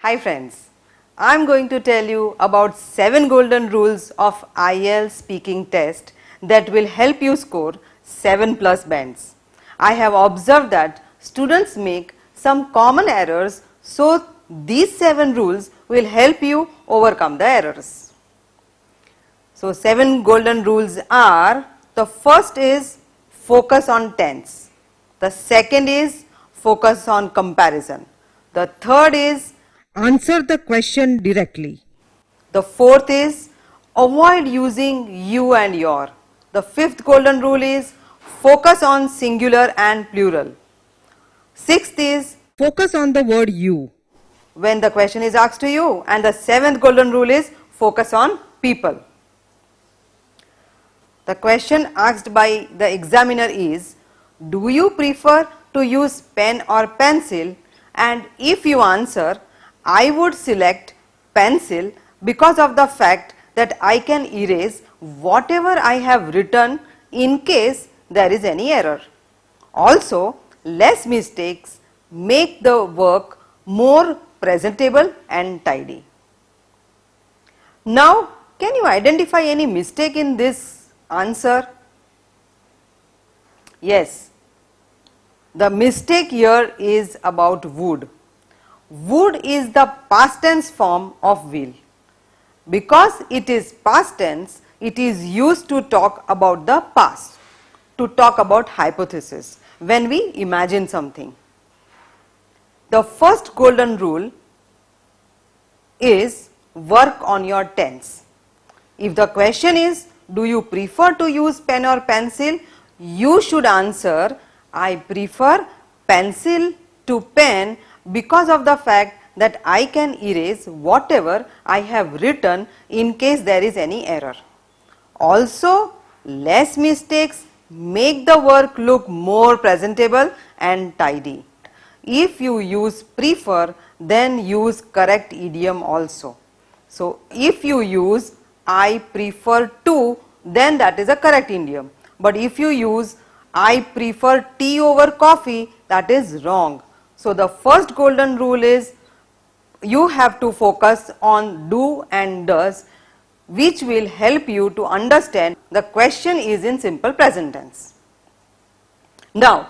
Hi friends, I am going to tell you about 7 golden rules of IELTS speaking test that will help you score 7+ bands. I have observed that students make some common errors, so these 7 rules will help you overcome the errors. So 7 golden rules are: the first is focus on tense, the second is focus on comparison, the third is answer the question directly, the fourth is avoid using you and your, the fifth golden rule is focus on singular and plural, sixth is focus on the word you when the question is asked to you, and the seventh golden rule is focus on people. The question asked by the examiner is, do you prefer to use pen or pencil? And if you answer, I would select pencil because of the fact that I can erase whatever I have written in case there is any error. Also, less mistakes make the work more presentable and tidy. Now, can you identify any mistake in this answer? Yes, the mistake here is about would. Would is the past tense form of will. Because it is past tense, it is used to talk about the past, to talk about hypothesis when we imagine something. The first golden rule is work on your tense. If the question is, do you prefer to use pen or pencil? You should answer, I prefer pencil to pen because of the fact that I can erase whatever I have written in case there is any error. Also, less mistakes make the work look more presentable and tidy. If you use prefer, then use correct idiom also. So, if you use I prefer to, then that is a correct idiom. But if you use I prefer tea over coffee, that is wrong. So, the first golden rule is you have to focus on do and does, which will help you to understand the question is in simple present tense. Now,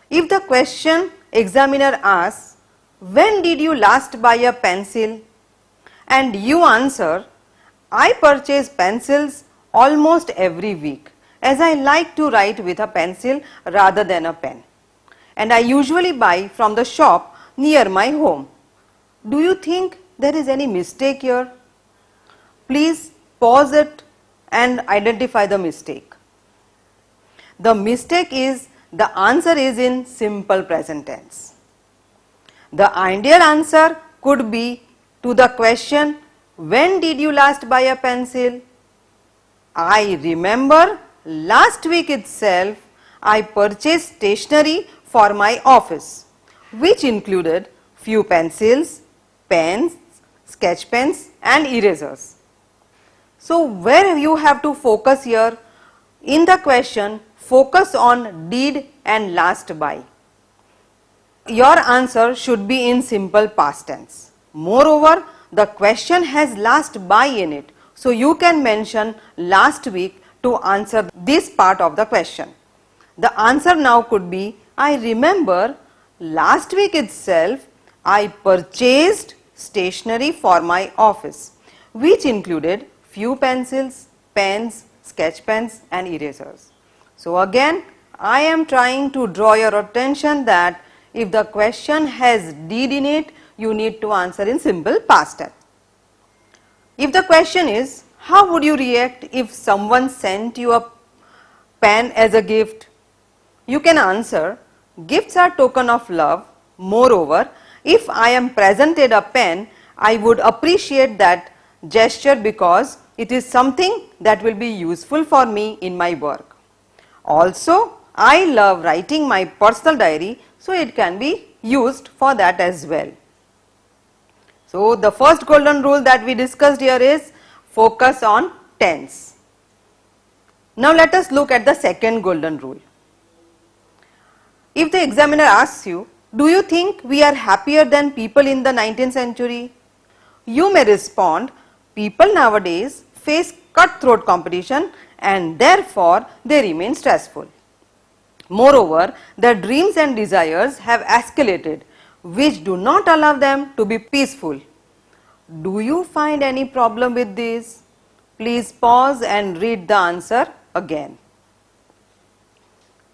if the question examiner asks, when did you last buy a pencil? And you answer, I purchase pencils almost every week, as I like to write with a pencil rather than a pen, and I usually buy from the shop near my home. Do you think there is any mistake here? Please pause it and identify the mistake. The mistake is the answer is in simple present tense. The ideal answer could be to the question, when did you last buy a pencil? I remember last week itself I purchased stationery for my office, which included few pencils, pens, sketch pens and erasers. So, where you have to focus here in the question, focus on did and last buy. Your answer should be in simple past tense. Moreover, the question has last buy in it, so you can mention last week to answer this part of the question. The answer now could be, I remember last week itself I purchased stationery for my office, which included few pencils, pens, sketch pens and erasers. So again, I am trying to draw your attention that if the question has did in it, you need to answer in simple past tense. If the question is, how would you react if someone sent you a pen as a gift? You can answer, gifts are token of love. Moreover, if I am presented a pen, I would appreciate that gesture because it is something that will be useful for me in my work. Also, I love writing my personal diary, so it can be used for that as well. So, the first golden rule that we discussed here is focus on tense. Now, let us look at the second golden rule. If the examiner asks you, Do you think we are happier than people in the 19th century? You may respond, people nowadays face cutthroat competition and therefore they remain stressful. Moreover, their dreams and desires have escalated, which do not allow them to be peaceful. Do you find any problem with this? Please pause and read the answer again.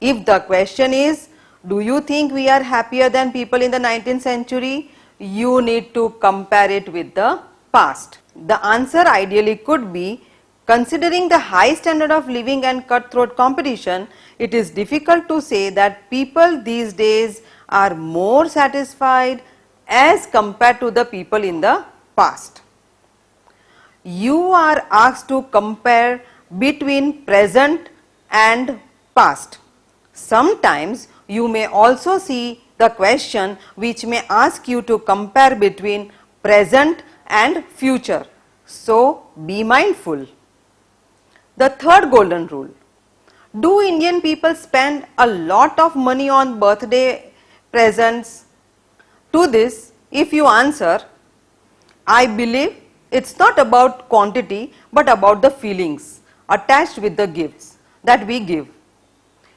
If the question is, do you think we are happier than people in the 19th century? You need to compare it with the past. The answer ideally could be, considering the high standard of living and cutthroat competition, it is difficult to say that people these days are more satisfied as compared to the people in the past. You are asked to compare between present and past. Sometimes you may also see the question which may ask you to compare between present and future. So, be mindful. The third golden rule. Do Indian people spend a lot of money on birthday presents? To this, if you answer, I believe it's not about quantity but about the feelings attached with the gifts that we give.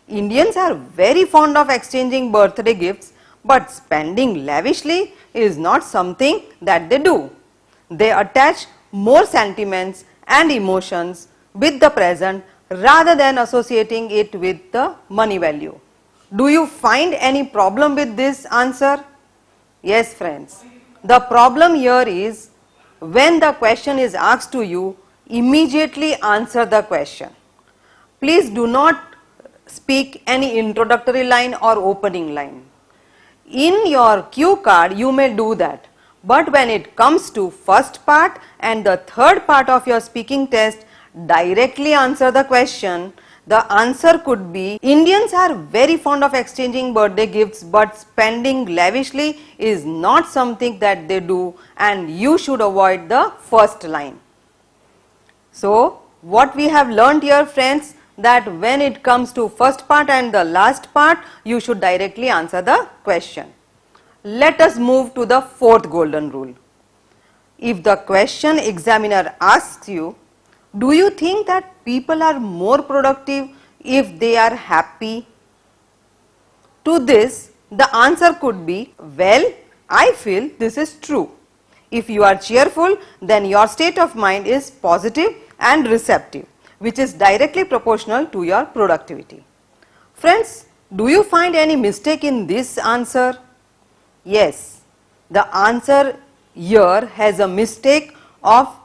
Indians are very fond of exchanging birthday gifts, but spending lavishly is not something that they do. They attach more sentiments and emotions with the present rather than associating it with the money value. Do you find any problem with this answer? Yes, friends. The problem here is when the question is asked to you, immediately answer the question. Please do not speak any introductory line or opening line. In your cue card, you may do that. But when it comes to first part and the third part of your speaking test, directly answer the question. The answer could be, Indians are very fond of exchanging birthday gifts, but spending lavishly is not something that they do, and you should avoid the first line. So, what we have learnt here, friends, that when it comes to first part and the last part, you should directly answer the question. Let us move to the fourth golden rule. If the question examiner asks you, do you think that people are more productive if they are happy? To this, the answer could be, well, I feel this is true. If you are cheerful, then your state of mind is positive and receptive, which is directly proportional to your productivity. Friends, do you find any mistake in this answer? Yes, the answer here has a mistake of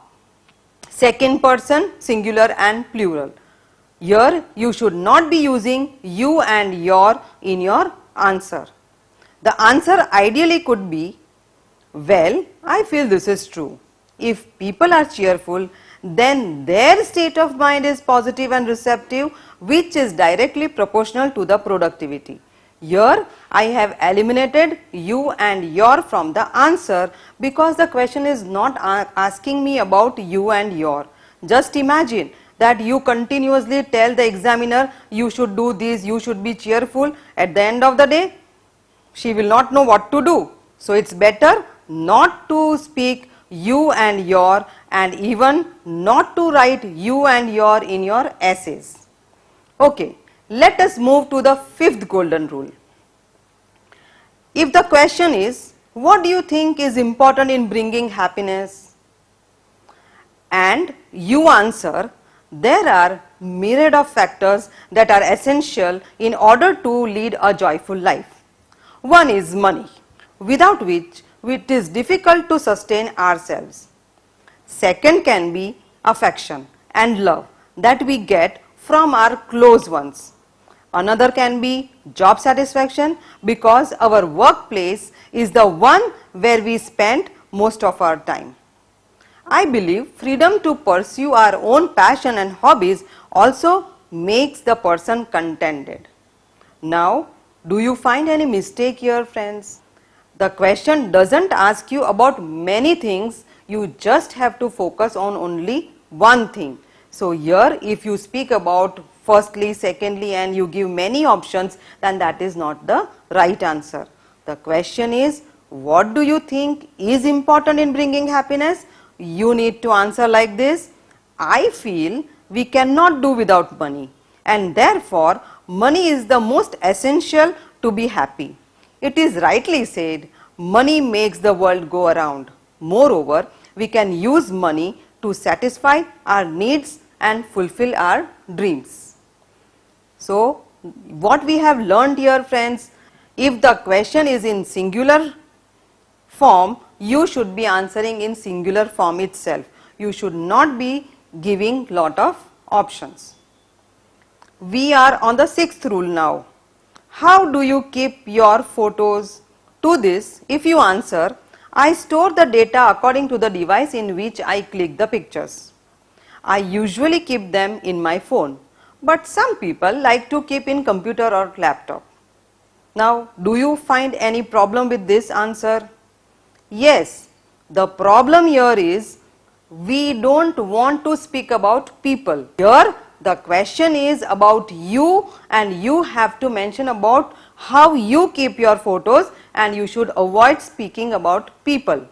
second person singular and plural. Here you should not be using you and your in your answer. The answer ideally could be, well, I feel this is true. If people are cheerful, then their state of mind is positive and receptive, which is directly proportional to the productivity. Here I have eliminated you and your from the answer because the question is not asking me about you and your. Just imagine that you continuously tell the examiner you should do this, you should be cheerful. At the end of the day, she will not know what to do. So it's better not to speak you and your, and even not to write you and your in your essays. Okay, let us move to the fifth golden rule. If the question is, what do you think is important in bringing happiness? And you answer, there are myriad of factors that are essential in order to lead a joyful life. One is money, without which it is difficult to sustain ourselves. Second can be affection and love that we get from our close ones. Another can be job satisfaction because our workplace is the one where we spend most of our time. I believe freedom to pursue our own passion and hobbies also makes the person contented. Now, do you find any mistake here, friends? The question doesn't ask you about many things, you just have to focus on only one thing. So here if you speak about firstly, secondly and you give many options, then that is not the right answer. The question is, what do you think is important in bringing happiness? You need to answer like this. I feel we cannot do without money, and therefore money is the most essential to be happy. It is rightly said, money makes the world go around. Moreover, we can use money to satisfy our needs and fulfill our dreams. So, what we have learned here, friends, if the question is in singular form, you should be answering in singular form itself. You should not be giving lot of options. We are on the 6th rule now. How do you keep your photos? To this, if you answer, I store the data according to the device in which I click the pictures. I usually keep them in my phone, but some people like to keep in computer or laptop. Now, do you find any problem with this answer? Yes, the problem here is we don't want to speak about people. Here the question is about you, and you have to mention about how you keep your photos, and you should avoid speaking about people.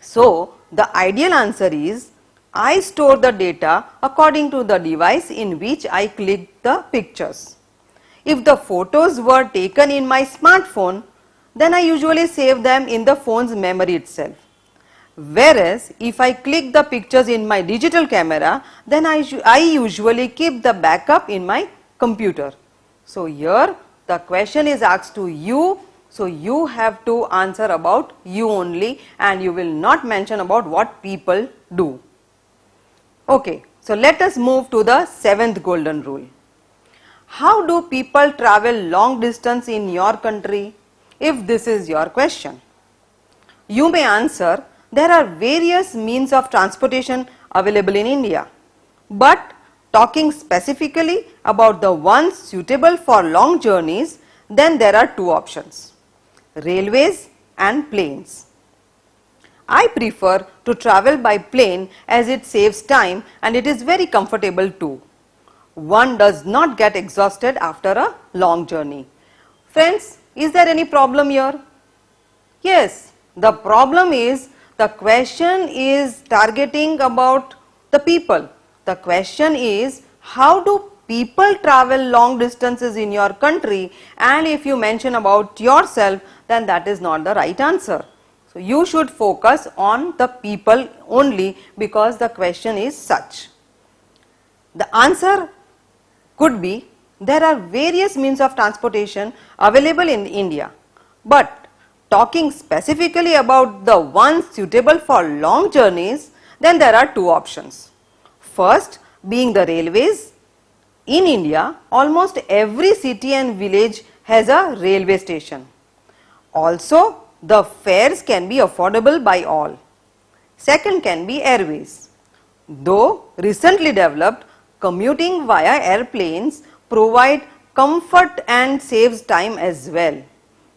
So, the ideal answer is I store the data according to the device in which I click the pictures. If the photos were taken in my smartphone, then I usually save them in the phone's memory itself. Whereas, if I click the pictures in my digital camera, then I usually keep the backup in my computer. So, here the question is asked to you, so you have to answer about you only, and you will not mention about what people do. Okay, so let us move to the 7th golden rule. How do people travel long distance in your country? If this is your question, you may answer, there are various means of transportation available in India, but talking specifically about the ones suitable for long journeys, then there are two options: railways and planes. I prefer to travel by plane as it saves time and it is very comfortable too. One does not get exhausted after a long journey. Friends, is there any problem here? Yes, the problem is the question is targeting about the people. The question is, how do people travel long distances in your country, and if you mention about yourself, then that is not the right answer. So, you should focus on the people only, because the question is such. The answer could be, there are various means of transportation available in India, but talking specifically about the ones suitable for long journeys, then there are two options. First, being the railways. In India, almost every city and village has a railway station. Also, the fares can be affordable by all. Second can be airways. Though recently developed, commuting via airplanes provide comfort and saves time as well.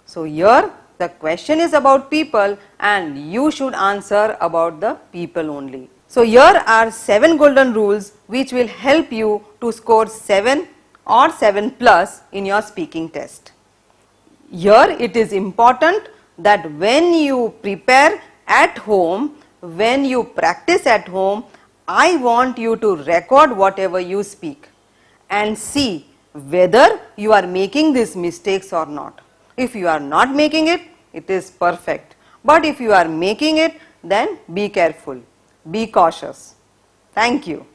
So, here the question is about people, and you should answer about the people only. So, here are 7 golden rules which will help you to score 7 or 7 plus in your speaking test. Here it is important that when you prepare at home, when you practice at home, I want you to record whatever you speak and see whether you are making these mistakes or not. If you are not making it, it is perfect. But if you are making it, then be careful, be cautious. Thank you.